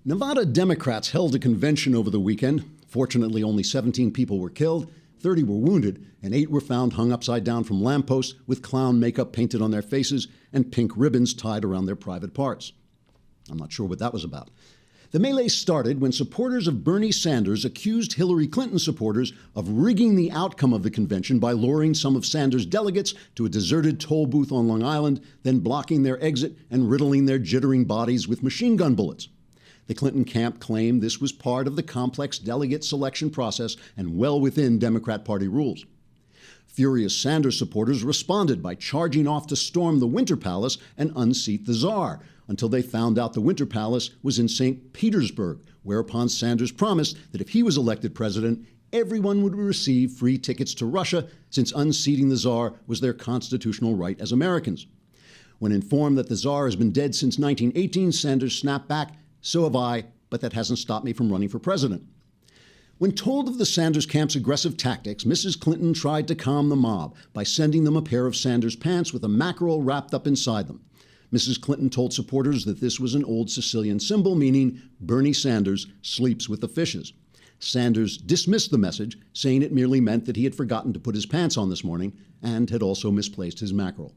Nevada Democrats held a convention over the weekend. Fortunately, only 17 people were killed, 30 were wounded, and 8 were found hung upside down from lampposts with clown makeup painted on their faces and pink ribbons tied around their private parts. I'm not sure what that was about. The melee started when supporters of Bernie Sanders accused Hillary Clinton supporters of rigging the outcome of the convention by luring some of Sanders' delegates to a deserted toll booth on Long Island, then blocking their exit and riddling their jittering bodies with machine gun bullets. The Clinton camp claimed this was part of the complex delegate selection process and well within Democrat Party rules. Furious Sanders supporters responded by charging off to storm the Winter Palace and unseat the Tsar, until they found out the Winter Palace was in St. Petersburg, whereupon Sanders promised that if he was elected president, everyone would receive free tickets to Russia, since unseating the Tsar was their constitutional right as Americans. When informed that the Tsar has been dead since 1918, Sanders snapped back, "So have I, but that hasn't stopped me from running for president." When told of the Sanders camp's aggressive tactics, Mrs. Clinton tried to calm the mob by sending them a pair of Sanders pants with a mackerel wrapped up inside them. Mrs. Clinton told supporters that this was an old Sicilian symbol, meaning Bernie Sanders sleeps with the fishes. Sanders dismissed the message, saying it merely meant that he had forgotten to put his pants on this morning and had also misplaced his mackerel.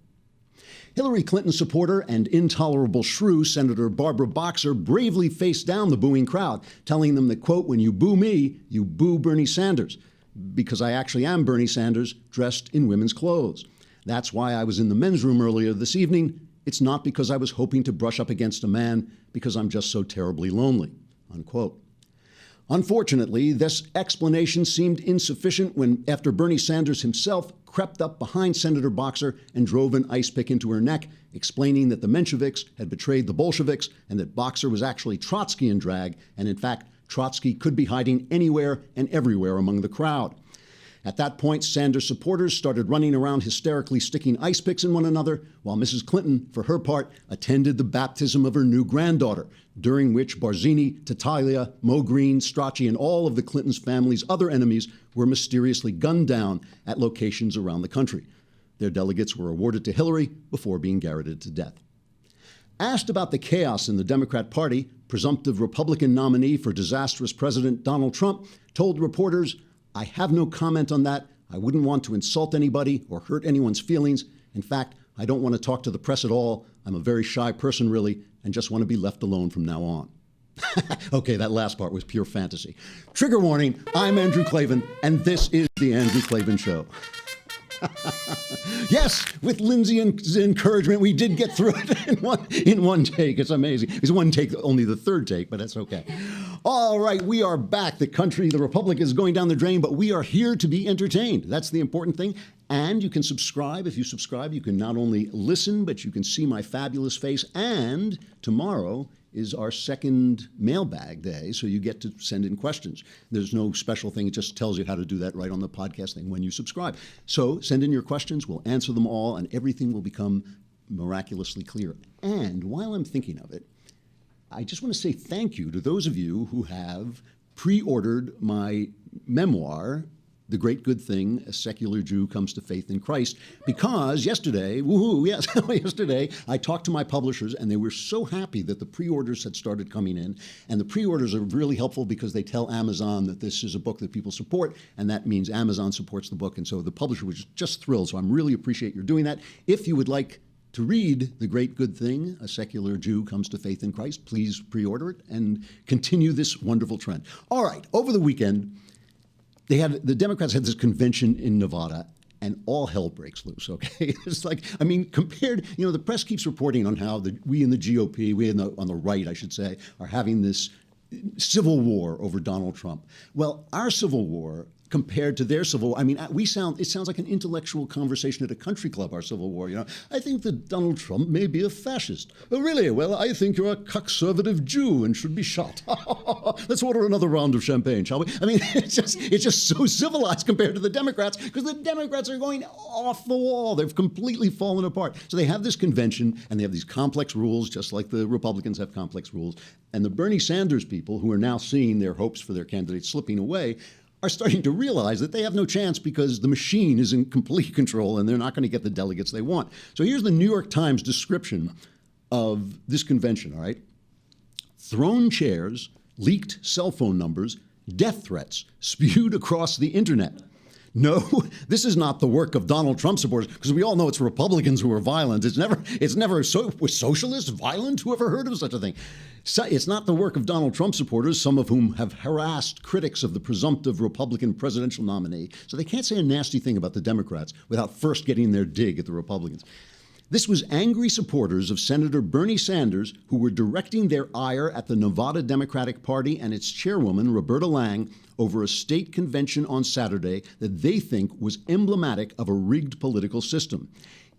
Hillary Clinton supporter and intolerable shrew Senator Barbara Boxer bravely faced down the booing crowd, telling them that, quote, "When you boo me, you boo Bernie Sanders, because I actually am Bernie Sanders dressed in women's clothes. That's why I was in the men's room earlier this evening. It's not because I was hoping to brush up against a man, because I'm just so terribly lonely," unquote. Unfortunately, this explanation seemed insufficient when, after Bernie Sanders himself crept up behind Senator Boxer and drove an ice pick into her neck, explaining that the Mensheviks had betrayed the Bolsheviks and that Boxer was actually Trotsky in drag, and in fact, Trotsky could be hiding anywhere and everywhere among the crowd. At that point, Sanders supporters started running around hysterically sticking ice picks in one another, while Mrs. Clinton, for her part, attended the baptism of her new granddaughter, during which Barzini, Tattaglia, Mo Green, Strachey, and all of the Clintons' family's other enemies were mysteriously gunned down at locations around the country. Their delegates were awarded to Hillary before being garroted to death. Asked about the chaos in the Democrat Party, presumptive Republican nominee for disastrous President Donald Trump told reporters, "I have no comment on that. I wouldn't want to insult anybody or hurt anyone's feelings. In fact, I don't want to talk to the press at all. I'm a very shy person, really, and just want to be left alone from now on." Okay, that last part was pure fantasy. Trigger warning, I'm Andrew Klavan, and this is The Andrew Klavan Show. Yes, with Lindsay's encouragement, we did get through it in one take. It's amazing. It's one take, only the third take, but that's okay. All right, we are back. The country, the republic is going down the drain, but we are here to be entertained. That's the important thing. And you can subscribe. If you subscribe, you can not only listen, but you can see my fabulous face. And tomorrow is our second mailbag day, so you get to send in questions. There's no special thing. It just tells you how to do that right on the podcast thing when you subscribe. So send in your questions. We'll answer them all, and everything will become miraculously clear. And while I'm thinking of it, I just want to say thank you to those of you who have pre-ordered my memoir, The Great Good Thing, A Secular Jew Comes to Faith in Christ, because yesterday, yesterday, I talked to my publishers, and they were so happy that the pre-orders had started coming in. And the pre-orders are really helpful because they tell Amazon that this is a book that people support, and that means Amazon supports the book. And so the publisher was just thrilled. So I really appreciate your doing that. If you would like to read The Great Good Thing, A Secular Jew Comes to Faith in Christ, please pre-order it and continue this wonderful trend. All right, over the weekend, the Democrats had this convention in Nevada, and all hell breaks loose, okay? It's like, I mean, compared, the press keeps reporting on how we in the GOP, on the right, I should say, are having this civil war over Donald Trump. Well, our civil war compared to their civil war, I mean, it sounds like an intellectual conversation at a country club, our civil war, I think that Donald Trump may be a fascist. Oh, really? Well, I think you're a conservative Jew and should be shot. Let's order another round of champagne, shall we? I mean, it's just so civilized compared to the Democrats, because the Democrats are going off the wall. They've completely fallen apart. So they have this convention, and they have these complex rules, just like the Republicans have complex rules. And the Bernie Sanders people, who are now seeing their hopes for their candidates slipping away, are starting to realize that they have no chance because the machine is in complete control and they're not going to get the delegates they want. So here's the New York Times description of this convention, all right? thrown chairs, leaked cell phone numbers, death threats spewed across the internet. No, this is not the work of Donald Trump supporters, because we all know it's Republicans who are violent. It's never was socialists violent? Who ever heard of such a thing? So it's not the work of Donald Trump supporters, some of whom have harassed critics of the presumptive Republican presidential nominee. So they can't say a nasty thing about the Democrats without first getting their dig at the Republicans. This was angry supporters of Senator Bernie Sanders who were directing their ire at the Nevada Democratic Party and its chairwoman, Roberta Lang, over a state convention on Saturday that they think was emblematic of a rigged political system.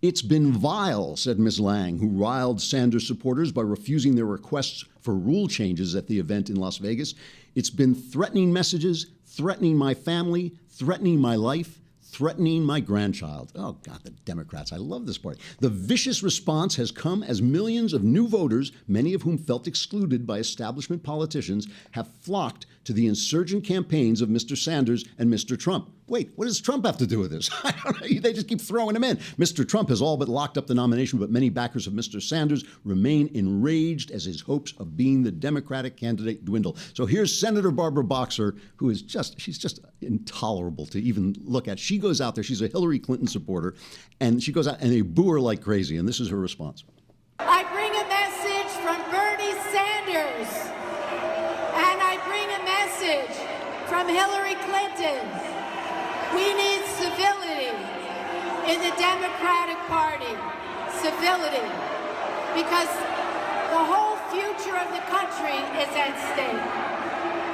It's been vile, said Ms. Lang, who riled Sanders supporters by refusing their requests for rule changes at the event in Las Vegas. It's been threatening messages, threatening my family, threatening my life, threatening my grandchild. Oh, God, the Democrats. I love this party. The vicious response has come as millions of new voters, many of whom felt excluded by establishment politicians, have flocked to the insurgent campaigns of Mr. Sanders and Mr. Trump. Wait, what does Trump have to do with this? I don't know. They just keep throwing him in. Mr. Trump has all but locked up the nomination, but many backers of Mr. Sanders remain enraged as his hopes of being the Democratic candidate dwindle. So here's Senator Barbara Boxer, who is she's just intolerable to even look at. She goes out there, she's a Hillary Clinton supporter, and she goes out and they boo her like crazy, and this is her response. I bring a message from Bernie Sanders, and I bring a message from Hillary Clinton. We need civility in the Democratic Party, civility, because the whole future of the country is at stake.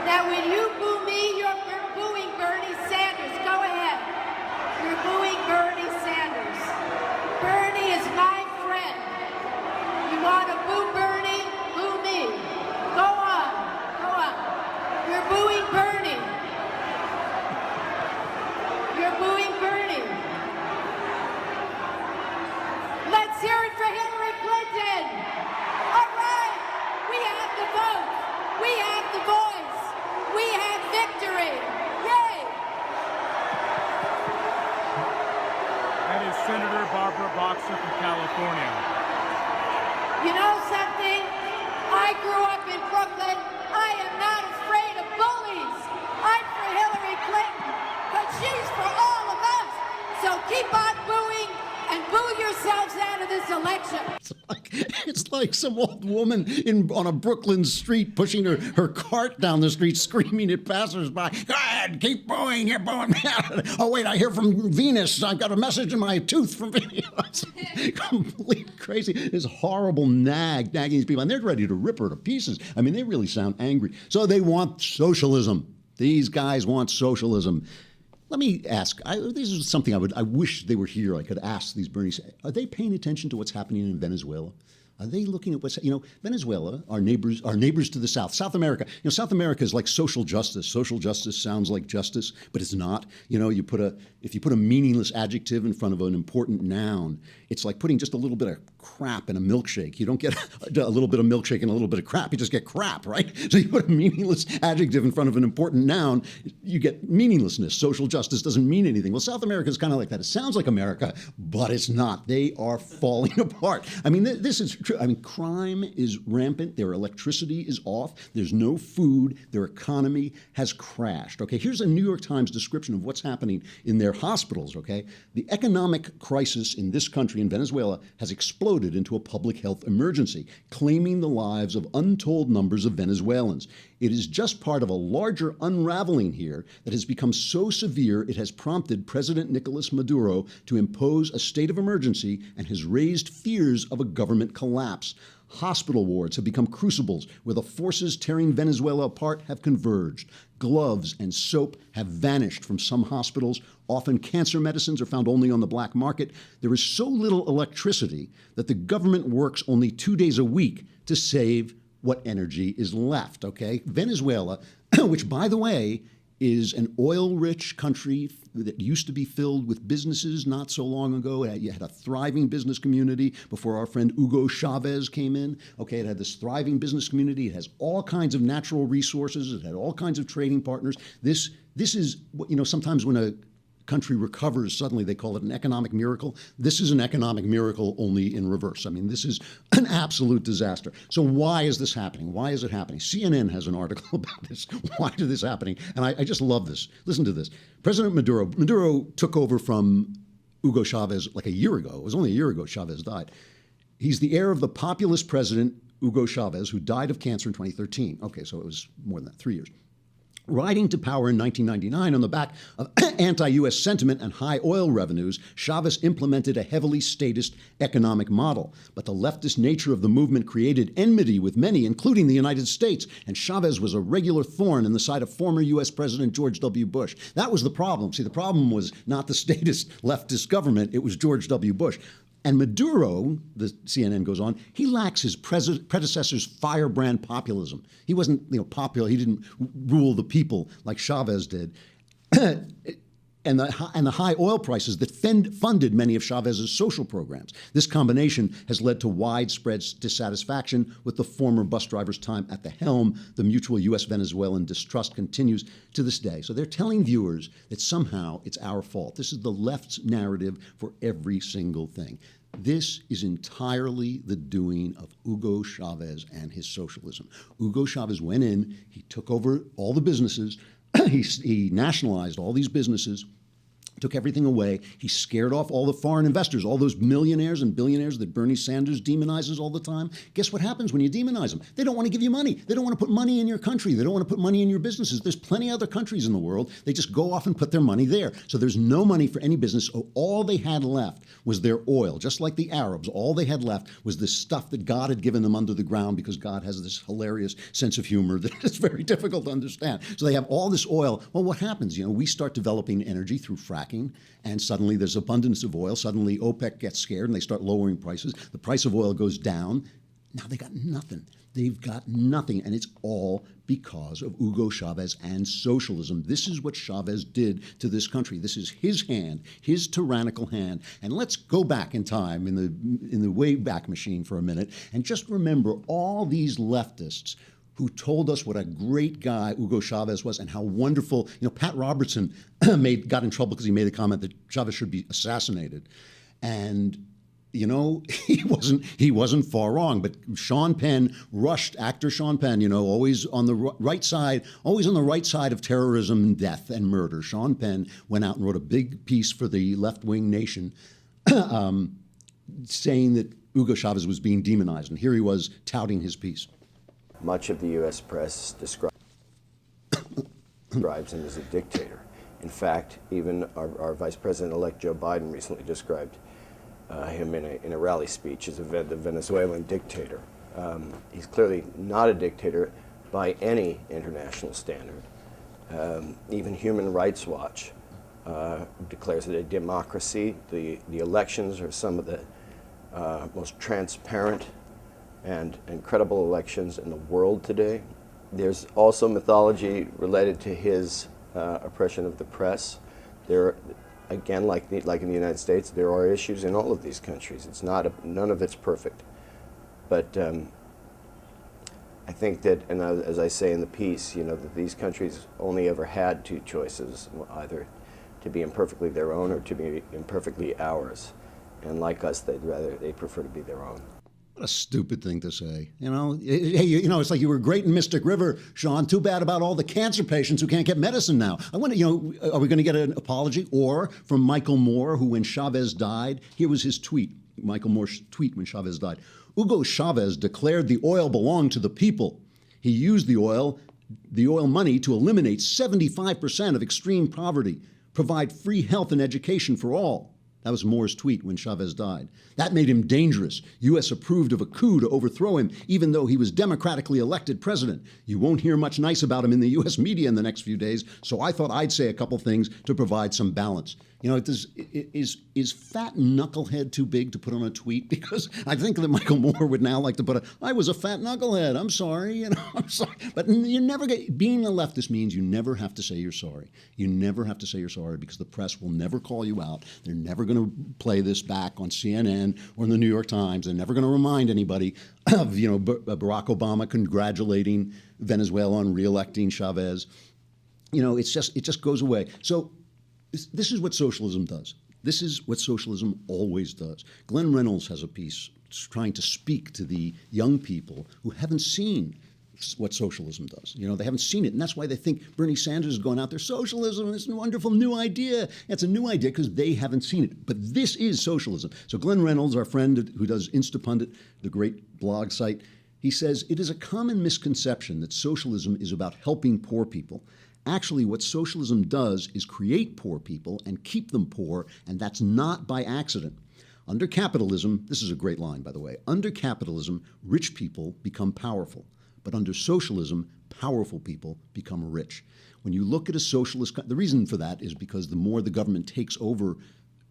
Now, when you boo me, you're booing Bernie Sanders. Go ahead. You're booing Bernie Sanders. Bernie is my friend. You want to boo Bernie? Boo me. Go on. Go on. You're booing Bernie. You're booing Bernie. Let's hear it for Hillary Clinton. All right. We have the vote. We have the voice. We have victory. Yay. That is Senator Barbara Boxer from California. You know something? I grew up in Brooklyn. I am not afraid of bullies. I'm for Hillary Clinton, but she's for all of us. So keep on booing and boo yourselves out of this election. It's like some old woman on a Brooklyn street pushing her cart down the street, screaming at passersby. Go ahead, keep booing, you're booing me out. Oh, wait, I hear from Venus. I've got a message in my tooth from Venus. Complete crazy. This horrible nagging these people. And they're ready to rip her to pieces. I mean, they really sound angry. So they want socialism. These guys want socialism. Let me ask, this is something I wish they were here. I could ask these Bernie, are they paying attention to what's happening in Venezuela? Are they looking at what's, Venezuela, our neighbors to the south, South America. South America is like social justice. Social justice sounds like justice, but it's not. If you put a meaningless adjective in front of an important noun, it's like putting just a little bit of crap in a milkshake. You don't get a little bit of milkshake and a little bit of crap. You just get crap, right? So you put a meaningless adjective in front of an important noun, you get meaninglessness. Social justice doesn't mean anything. Well, South America is kind of like that. It sounds like America, but it's not. They are falling apart. I mean, this is true. I mean, crime is rampant. Their electricity is off. There's no food. Their economy has crashed. Okay, here's a New York Times description of what's happening in their hospitals. Okay, the economic crisis in this country, in Venezuela, has exploded into a public health emergency, claiming the lives of untold numbers of Venezuelans. It is just part of a larger unraveling here that has become so severe it has prompted President Nicolas Maduro to impose a state of emergency and has raised fears of a government collapse. Hospital wards have become crucibles where the forces tearing Venezuela apart have converged. Gloves and soap have vanished from some hospitals. Often cancer medicines are found only on the black market. There is so little electricity that the government works only 2 days a week to save what energy is left, okay? Venezuela, which, by the way, is an oil-rich country that used to be filled with businesses not so long ago. You had a thriving business community before our friend Hugo Chavez came in. Okay, it had this thriving business community. It has all kinds of natural resources. It had all kinds of trading partners. This is, sometimes when a country recovers, suddenly they call it an economic miracle. This is an economic miracle only in reverse. I mean, this is an absolute disaster. So why is this happening? Why is it happening? CNN has an article about this. Why is this happening? And I just love this. Listen to this. President Maduro took over from Hugo Chavez like a year ago. It was only a year ago Chavez died. He's the heir of the populist president, Hugo Chavez, who died of cancer in 2013. Okay, so it was more than that, 3 years. Riding to power in 1999 on the back of anti-U.S. sentiment and high oil revenues, Chavez implemented a heavily statist economic model. But the leftist nature of the movement created enmity with many, including the United States, and Chavez was a regular thorn in the side of former U.S. President George W. Bush. That was the problem. See, the problem was not the statist leftist government, it was George W. Bush. And Maduro, the CNN goes on, he lacks his predecessor's firebrand populism. He wasn't, popular. He didn't rule the people like Chavez did. and the high oil prices that funded many of Chavez's social programs. This combination has led to widespread dissatisfaction with the former bus driver's time at the helm. The mutual U.S.-Venezuelan distrust continues to this day. So they're telling viewers that somehow it's our fault. This is the left's narrative for every single thing. This is entirely the doing of Hugo Chavez and his socialism. Hugo Chavez went in, he took over all the businesses, he nationalized all these businesses, took everything away. He scared off all the foreign investors, all those millionaires and billionaires that Bernie Sanders demonizes all the time. Guess what happens when you demonize them? They don't want to give you money. They don't want to put money in your country. They don't want to put money in your businesses. There's plenty of other countries in the world. They just go off and put their money there. So there's no money for any business. So all they had left was their oil. Just like the Arabs, all they had left was this stuff that God had given them under the ground, because God has this hilarious sense of humor that is very difficult to understand. So they have all this oil. Well, what happens? We start developing energy through fracking, and suddenly there's abundance of oil. Suddenly OPEC gets scared and they start lowering prices. The price of oil goes down. Now they got nothing. They've got nothing, and it's all because of Hugo Chavez and socialism. This is what Chavez did to this country. This is his hand, his tyrannical hand. And let's go back in time, in the way back machine for a minute, and just remember all these leftists who told us what a great guy Hugo Chavez was and how wonderful. Pat Robertson got in trouble because he made a comment that Chavez should be assassinated. And he wasn't far wrong. But Sean Penn rushed, actor Sean Penn, always on the right side of terrorism and death and murder. Sean Penn went out and wrote a big piece for the left-wing Nation saying that Hugo Chavez was being demonized. And here he was touting his piece. Much of the U.S. press describes him as a dictator. In fact, even our Vice President-elect Joe Biden recently described him in a rally speech as the Venezuelan dictator. He's clearly not a dictator by any international standard. Even Human Rights Watch declares it a democracy. The elections are some of the most transparent and credible elections in the world today. There's also mythology related to his oppression of the press. There, again, like in the United States, there are issues in all of these countries. It's none of it's perfect. But I think that, and as I say in the piece, that these countries only ever had two choices, either to be imperfectly their own or to be imperfectly ours. And like us, they'd prefer to be their own. What a stupid thing to say. It's like you were great in Mystic River, Sean. Too bad about all the cancer patients who can't get medicine now. I wonder, are we going to get an apology? Or from Michael Moore, who when Chavez died, here was his tweet, Michael Moore's tweet when Chavez died. Hugo Chavez declared the oil belonged to the people. He used the oil money to eliminate 75% of extreme poverty, provide free health and education for all. That was Moore's tweet when Chavez died. That made him dangerous. U.S. approved of a coup to overthrow him, even though he was democratically elected president. You won't hear much nice about him in the U.S. media in the next few days, so I thought I'd say a couple things to provide some balance. Is fat knucklehead too big to put on a tweet? Because I think that Michael Moore would now like to put I was a fat knucklehead. I'm sorry, I'm sorry. But you never being a leftist means you never have to say you're sorry. You never have to say you're sorry because the press will never call you out. They're never going to play this back on CNN or in the New York Times. They're never going to remind anybody of, Barack Obama congratulating Venezuela on re-electing Chavez. It just goes away. So This is what socialism does. This is what socialism always does. Glenn Reynolds has a piece trying to speak to the young people who haven't seen what socialism does. You know, they haven't seen it, and that's why they think Bernie Sanders is going out there, socialism is a wonderful new idea. It's a new idea because they haven't seen it. But this is socialism. So Glenn Reynolds, our friend who does Instapundit, the great blog site, he says, it is a common misconception that socialism is about helping poor people. Actually, what socialism does is create poor people and keep them poor, and that's not by accident. Under capitalism, this is a great line, by the way, under capitalism, rich people become powerful. But under socialism, powerful people become rich. When you look at a socialist, the reason for that is because the more the government takes over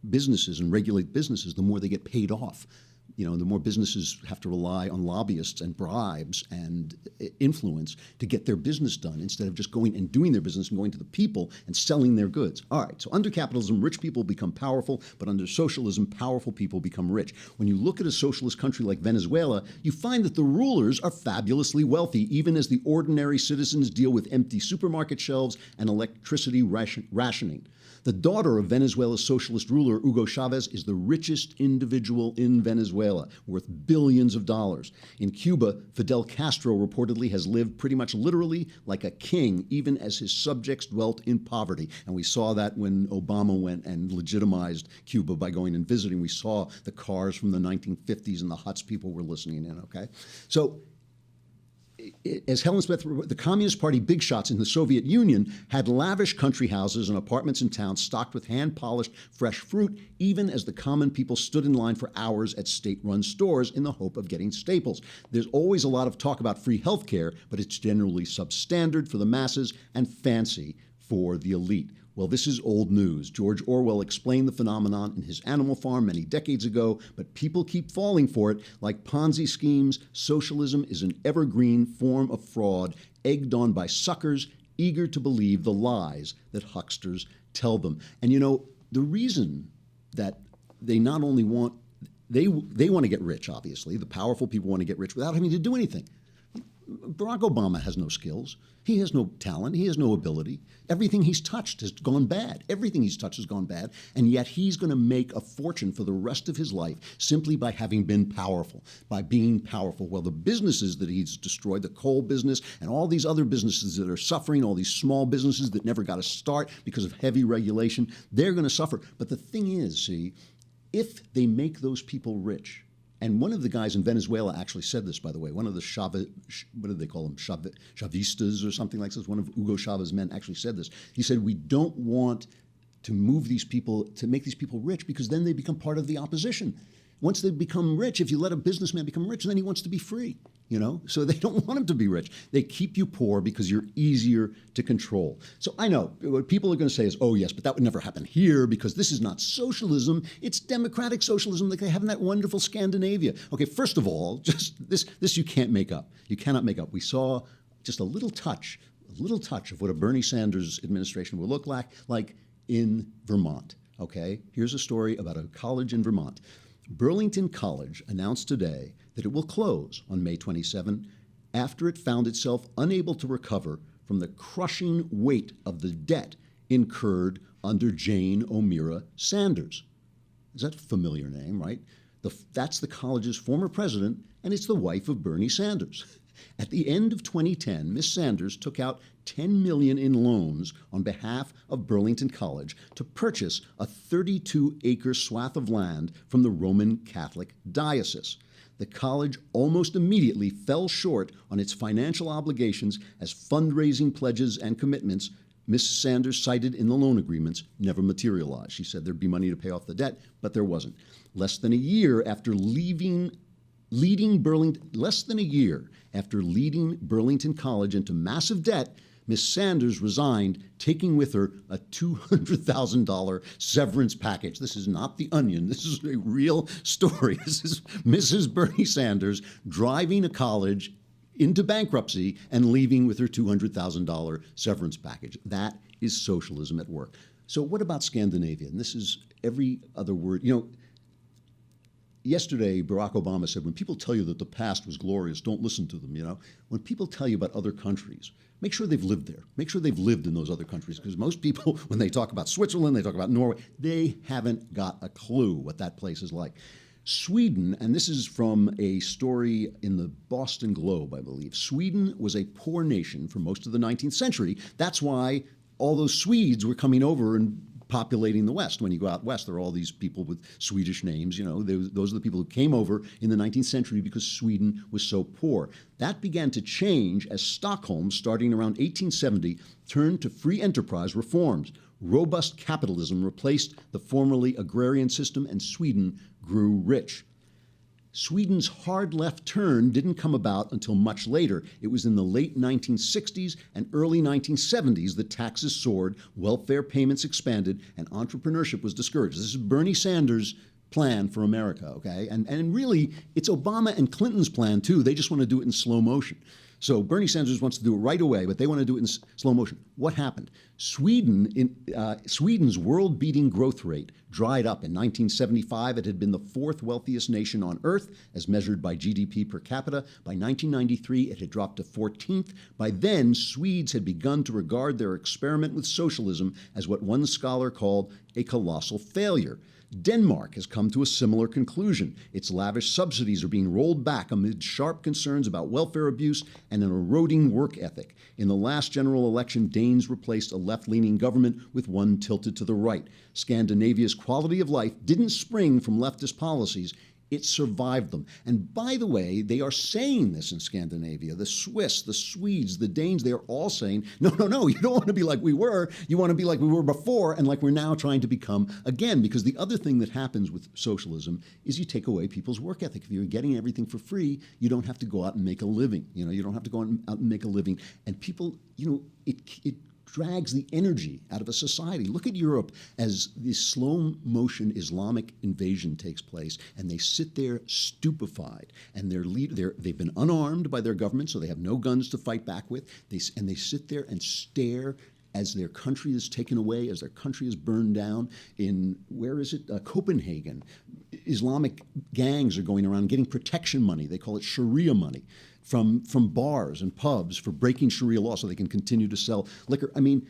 businesses and regulate businesses, the more they get paid off. You know, the more businesses have to rely on lobbyists and bribes and influence to get their business done instead of just going and doing their business and going to the people and selling their goods. All right, so under capitalism, rich people become powerful, but under socialism, powerful people become rich. When you look at a socialist country like Venezuela, you find that the rulers are fabulously wealthy, even as the ordinary citizens deal with empty supermarket shelves and electricity rationing. The daughter of Venezuela's socialist ruler, Hugo Chavez, is the richest individual in Venezuela, worth billions of dollars. In Cuba, Fidel Castro reportedly has lived pretty much literally like a king, even as his subjects dwelt in poverty. And we saw that when Obama went and legitimized Cuba by going and visiting. We saw the cars from the 1950s and the huts people were listening in, okay? So, as Helen Smith, the Communist Party big shots in the Soviet Union had lavish country houses and apartments in towns stocked with hand-polished fresh fruit, even as the common people stood in line for hours at state-run stores in the hope of getting staples. There's always a lot of talk about free health care, but it's generally substandard for the masses and fancy for the elite. Well, this is old news. George Orwell explained the phenomenon in his Animal Farm many decades ago, but people keep falling for it. Like Ponzi schemes, socialism is an evergreen form of fraud, egged on by suckers eager to believe the lies that hucksters tell them. And you know, the reason that they not only want, they want to get rich, obviously. The powerful people want to get rich without having to do anything. Barack Obama has no skills. He has no talent. He has no ability. Everything he's touched has gone bad. Everything he's touched has gone bad. And yet he's going to make a fortune for the rest of his life simply by having been powerful, by being powerful. Well, the businesses that he's destroyed, the coal business and all these other businesses that are suffering, all these small businesses that never got a start because of heavy regulation, they're going to suffer. But the thing is, see, if they make those people rich, and one of the guys in Venezuela actually said this, by the way. One of the what do they call them? Chavistas or something like this. One of Hugo Chavez's men actually said this. He said, we don't want to move these people, to make these people rich, because then they become part of the opposition. Once they become rich, if you let a businessman become rich, then he wants to be free, you know? So they don't want him to be rich. They keep you poor because you're easier to control. So I know what people are going to say is, oh yes, but that would never happen here because this is not socialism. It's democratic socialism like they have in that wonderful Scandinavia. Okay, first of all, just this you can't make up. You cannot make up. We saw just a little touch of what a Bernie Sanders administration will look like in Vermont, okay? Here's a story about a college in Vermont. Burlington College announced today that it will close on May 27 after it found itself unable to recover from the crushing weight of the debt incurred under Jane O'Meara Sanders. Is that a familiar name, right? That's the college's former president, and it's the wife of Bernie Sanders. At the end of 2010, Ms. Sanders took out $10 million in loans on behalf of Burlington College to purchase a 32-acre swath of land from the Roman Catholic diocese. The college almost immediately fell short on its financial obligations as fundraising pledges and commitments Ms. Sanders cited in the loan agreements never materialized. She said there'd be money to pay off the debt, but there wasn't. Less than a year after leading Burlington College into massive debt, Ms. Sanders resigned, taking with her a $200,000 severance package. This is not The Onion. This is a real story. This is Mrs. Bernie Sanders driving a college into bankruptcy and leaving with her $200,000 severance package. That is socialism at work. So what about Scandinavia? And this is every other word. You know, Yesterday, Barack Obama said, when people tell you that the past was glorious, don't listen to them, you know? When people tell you about other countries, make sure they've lived there. Make sure they've lived in those other countries, because most people, when they talk about Switzerland, they talk about Norway, they haven't got a clue what that place is like. Sweden, and this is from a story in the Boston Globe, I believe. Sweden was a poor nation for most of the 19th century. That's why all those Swedes were coming over and populating the West. When you go out west, there are all these people with Swedish names. You know, those are the people who came over in the 19th century because Sweden was so poor. That began to change as Stockholm, starting around 1870, turned to free enterprise reforms. Robust capitalism replaced the formerly agrarian system, and Sweden grew rich. Sweden's hard left turn didn't come about until much later. It was in the late 1960s and early 1970s that taxes soared, welfare payments expanded, and entrepreneurship was discouraged. This is Bernie Sanders' plan for America, okay? And really, it's Obama and Clinton's plan, too. They just want to do it in slow motion. So Bernie Sanders wants to do it right away, but they want to do it in slow motion. What happened? Sweden's world-beating growth rate dried up in 1975. It had been the fourth wealthiest nation on earth, as measured by GDP per capita. By 1993, it had dropped to 14th. By then, Swedes had begun to regard their experiment with socialism as what one scholar called a colossal failure. Denmark has come to a similar conclusion. Its lavish subsidies are being rolled back amid sharp concerns about welfare abuse and an eroding work ethic. In the last general election, Danes replaced a left-leaning government with one tilted to the right. Scandinavia's quality of life didn't spring from leftist policies. It survived them. And by the way, they are saying this in Scandinavia. The Swiss, the Swedes, the Danes, they are all saying, no, you don't want to be like we were. You want to be like we were before and like we're now trying to become again. Because the other thing that happens with socialism is you take away people's work ethic. If you're getting everything for free, you don't have to go out and make a living. You know, you don't have to go out and make a living. And people, you know, it drags the energy out of a society. Look at Europe as this slow motion Islamic invasion takes place, and they sit there stupefied, and they've been unarmed by their government, so they have no guns to fight back with. They sit there and stare as their country is taken away, as their country is burned down. In, where is it? Copenhagen. Islamic gangs are going around getting protection money. They call it Sharia money from bars and pubs for breaking Sharia law so they can continue to sell liquor. I mean,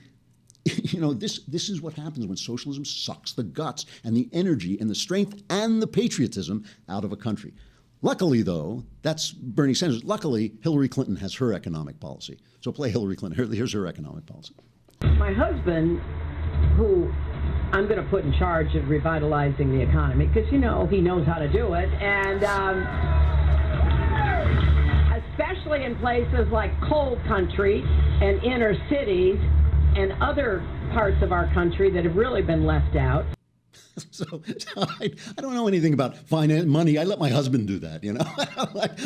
you know, this is what happens when socialism sucks the guts and the energy and the strength and the patriotism out of a country. Luckily, though, that's Bernie Sanders. Luckily, Hillary Clinton has her economic policy. So play Hillary Clinton. Here's her economic policy. My husband, who I'm going to put in charge of revitalizing the economy, because, you know, he knows how to do it, and especially in places like coal country and inner cities and other parts of our country that have really been left out. So I don't know anything about finance, money. I let my husband do that, you know.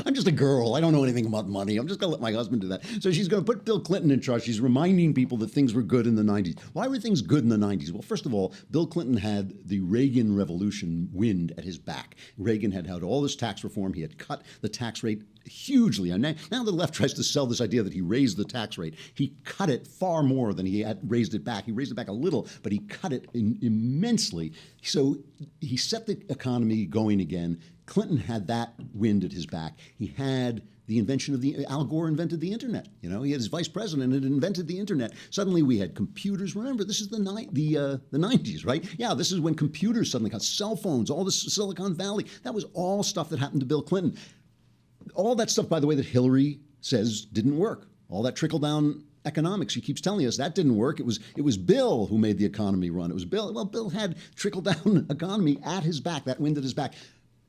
I'm just a girl. I don't know anything about money. I'm just going to let my husband do that. So she's going to put Bill Clinton in charge. She's reminding people that things were good in the 90s. Why were things good in the 90s? Well, first of all, Bill Clinton had the Reagan Revolution wind at his back. Reagan had had all this tax reform. He had cut the tax rate hugely. And now the left tries to sell this idea that he raised the tax rate. He cut it far more than he had raised it back. He raised it back a little, but he cut it immensely. So he set the economy going again. Clinton had that wind at his back. He had the invention of Al Gore invented the internet. You know, he had his vice president had invented the internet. Suddenly we had computers. Remember, this is the 90s, right? Yeah, this is when computers suddenly got cell phones, all this Silicon Valley. That was all stuff that happened to Bill Clinton. All that stuff, by the way, that Hillary says didn't work. All that trickle-down economics, she keeps telling us that didn't work. It was Bill who made the economy run. It was Bill. Well, Bill had trickle-down economy at his back, that wind at his back.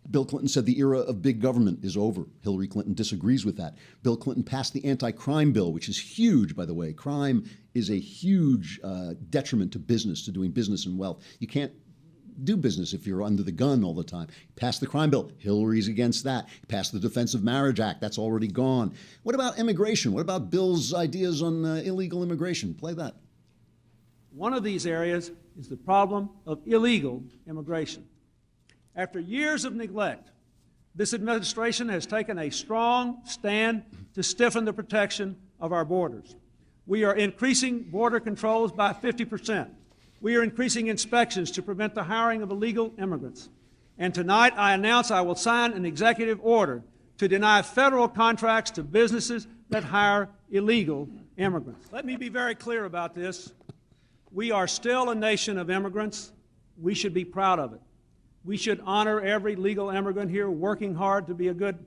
Bill Clinton said the era of big government is over. Hillary Clinton disagrees with that. Bill Clinton passed the anti-crime bill, which is huge, by the way. Crime is a huge detriment to business, to doing business and wealth. You can't do business if you're under the gun all the time. He passed the crime bill. Hillary's against that. He passed the Defense of Marriage Act. That's already gone. What about immigration? What about Bill's ideas on illegal immigration? Play that. One of these areas is the problem of illegal immigration. After years of neglect, this administration has taken a strong stand to stiffen the protection of our borders. We are increasing border controls by 50%. We are increasing inspections to prevent the hiring of illegal immigrants. And tonight I announce I will sign an executive order to deny federal contracts to businesses that hire illegal immigrants. Let me be very clear about this. We are still a nation of immigrants. We should be proud of it. We should honor every legal immigrant here working hard to be a good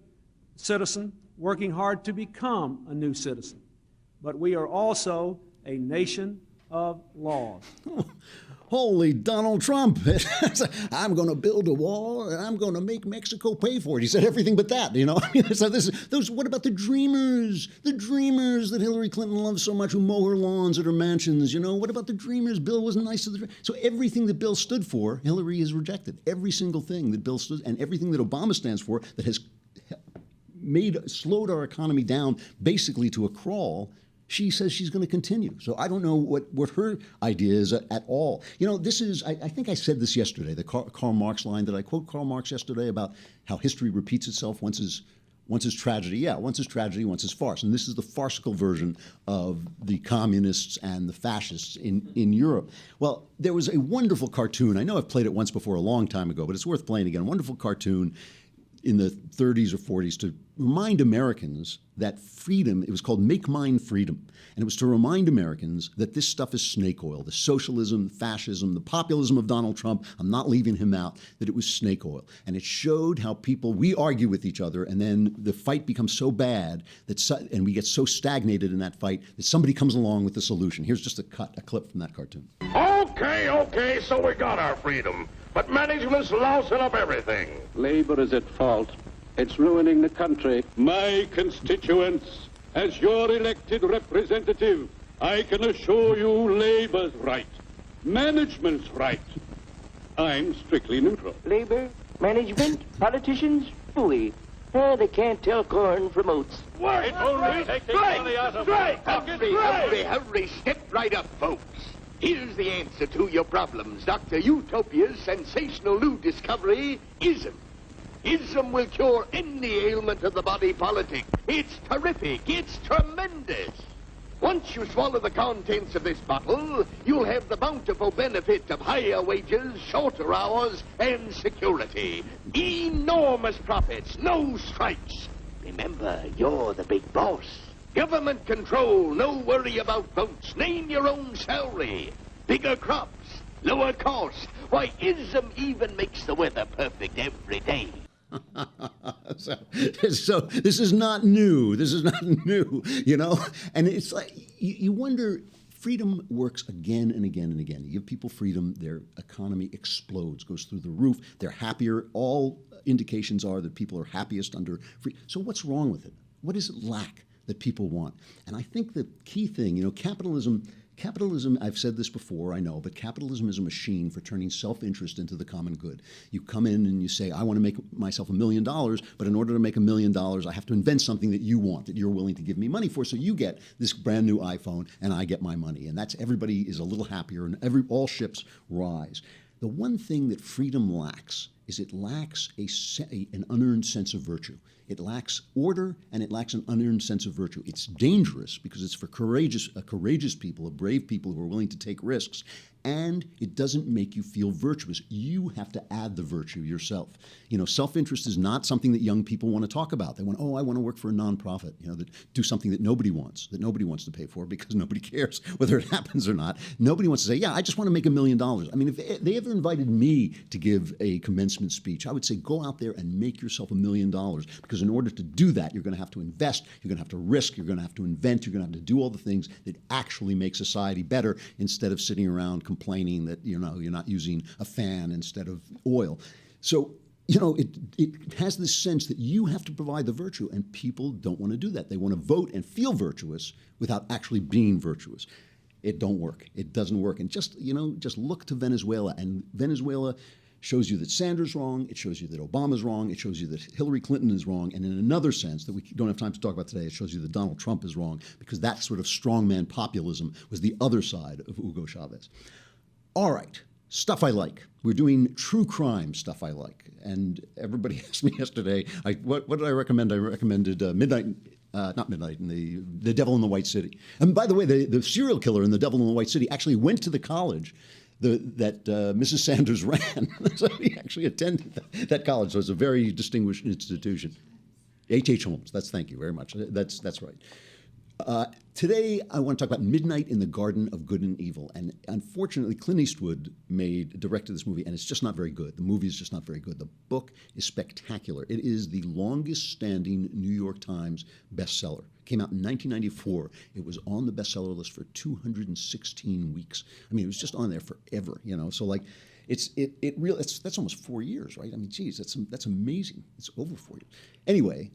citizen, working hard to become a new citizen. But we are also a nation of laws. Holy Donald Trump. I'm going to build a wall and I'm going to make Mexico pay for it. He said everything but that, you know. So what about the dreamers? The dreamers that Hillary Clinton loves so much, who mow her lawns at her mansions, you know. What about the dreamers? Bill wasn't nice to the dreamers. So everything that Bill stood for, Hillary has rejected. Every single thing that Bill stood, and everything that Obama stands for that has slowed our economy down basically to a crawl, she says she's going to continue. So I don't know what her idea is at all. You know, this is, I think I said this yesterday, the Karl Marx line. Did I quote Karl Marx yesterday about how history repeats itself once is tragedy? Yeah, once is tragedy, once is farce. And this is the farcical version of the communists and the fascists in Europe. Well, there was a wonderful cartoon. I know I've played it once before a long time ago, but it's worth playing again. A wonderful cartoon in the 30s or 40s to remind Americans that freedom, it was called Make Mine Freedom. And it was to remind Americans that this stuff is snake oil. The socialism, fascism, the populism of Donald Trump, I'm not leaving him out, that it was snake oil. And it showed how we argue with each other, and then the fight becomes so bad and we get so stagnated in that fight that somebody comes along with the solution. Here's just a clip from that cartoon. Okay, so we got our freedom. But management's lousing up everything. Labor is at fault. It's ruining the country. My constituents, as your elected representative, I can assure you Labor's right. Management's right. I'm strictly neutral. Labor, management, politicians, fooey. They can't tell corn from oats. Wait, Hurry, step right up, folks. Here's the answer to your problems. Dr. Utopia's sensational new discovery, ism. Ism will cure any ailment of the body politic. It's terrific. It's tremendous. Once you swallow the contents of this bottle, you'll have the bountiful benefit of higher wages, shorter hours, and security. Enormous profits, no strikes. Remember, you're the big boss. Government control, no worry about votes. Name your own salary. Bigger crops, lower cost. Why, ism even makes the weather perfect every day. So this is not new. This is not new, you know? And it's like, you wonder, freedom works again and again and again. You give people freedom, their economy explodes, goes through the roof. They're happier. All indications are that people are happiest under free. So what's wrong with it? What does it lack that people want? And I think the key thing, you know, capitalism, I've said this before, I know, but capitalism is a machine for turning self-interest into the common good. You come in and you say, I want to make myself $1 million, but in order to make $1 million, I have to invent something that you want, that you're willing to give me money for. So you get this brand new iPhone and I get my money. And that's, everybody is a little happier and all ships rise. The one thing that freedom lacks is it lacks an unearned sense of virtue. It lacks order, and it lacks an unearned sense of virtue. It's dangerous because it's for courageous people, brave people who are willing to take risks, and it doesn't make you feel virtuous. You have to add the virtue yourself. You know, self-interest is not something that young people want to talk about. They want, I want to work for a nonprofit, you know, that do something that nobody wants to pay for because nobody cares whether it happens or not. Nobody wants to say, yeah, I just want to make $1 million. I mean, if they ever invited me to give a commencement speech, I would say, go out there and make yourself $1 million, because in order to do that, you're going to have to invest, you're going to have to risk, you're going to have to invent, you're going to have to do all the things that actually make society better, instead of sitting around complaining that, you know, you're not using a fan instead of oil. So, you know, it has this sense that you have to provide the virtue, and people don't want to do that. They want to vote and feel virtuous without actually being virtuous. It don't work. It doesn't work. And just look to Venezuela, and Venezuela shows you that Sanders wrong, it shows you that Obama's wrong, it shows you that Hillary Clinton is wrong, and in another sense that we don't have time to talk about today, it shows you that Donald Trump is wrong, because that sort of strongman populism was the other side of Hugo Chavez. All right, stuff I like. We're doing true crime stuff I like. And everybody asked me yesterday, what did I recommend? I recommended not Midnight, The Devil in the White City. And by the way, the serial killer in The Devil in the White City actually went to the college that Mrs. Sanders ran. So he actually attended that college. So it's a very distinguished institution. H.H. Holmes. Thank you very much. That's right. Today, I want to talk about Midnight in the Garden of Good and Evil. And unfortunately, Clint Eastwood directed this movie, and it's just not very good. The movie is just not very good. The book is spectacular. It is the longest-standing New York Times bestseller. It came out in 1994. It was on the bestseller list for 216 weeks. I mean, it was just on there forever, you know. So, like, that's almost 4 years, right? I mean, geez, that's amazing. It's over 4 years. Anyway,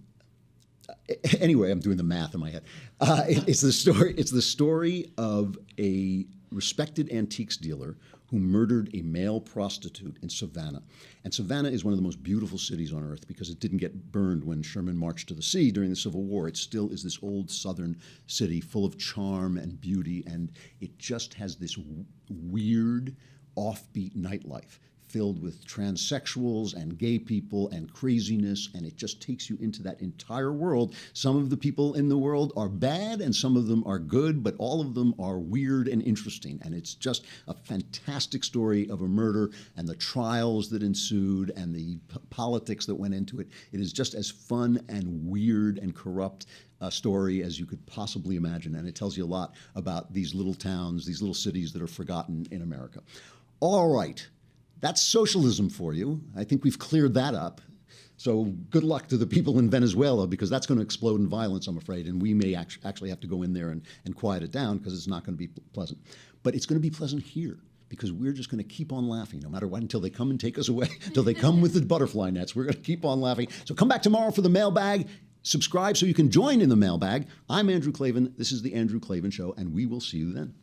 I'm doing the math in my head. It's the story of a respected antiques dealer who murdered a male prostitute in Savannah. And Savannah is one of the most beautiful cities on earth because it didn't get burned when Sherman marched to the sea during the Civil War. It still is this old southern city full of charm and beauty, and it just has this weird, offbeat nightlife filled with transsexuals and gay people and craziness, and it just takes you into that entire world. Some of the people in the world are bad and some of them are good, but all of them are weird and interesting. And it's just a fantastic story of a murder and the trials that ensued and the politics that went into it. It is just as fun and weird and corrupt a story as you could possibly imagine, and it tells you a lot about these little towns, these little cities that are forgotten in America. All right. That's socialism for you. I think we've cleared that up. So good luck to the people in Venezuela, because that's going to explode in violence, I'm afraid, and we may actually have to go in there and quiet it down because it's not going to be pleasant. But it's going to be pleasant here because we're just going to keep on laughing no matter what until they come and take us away, until they come with the butterfly nets. We're going to keep on laughing. So come back tomorrow for the mailbag. Subscribe so you can join in the mailbag. I'm Andrew Klavan. This is The Andrew Klavan Show, and we will see you then.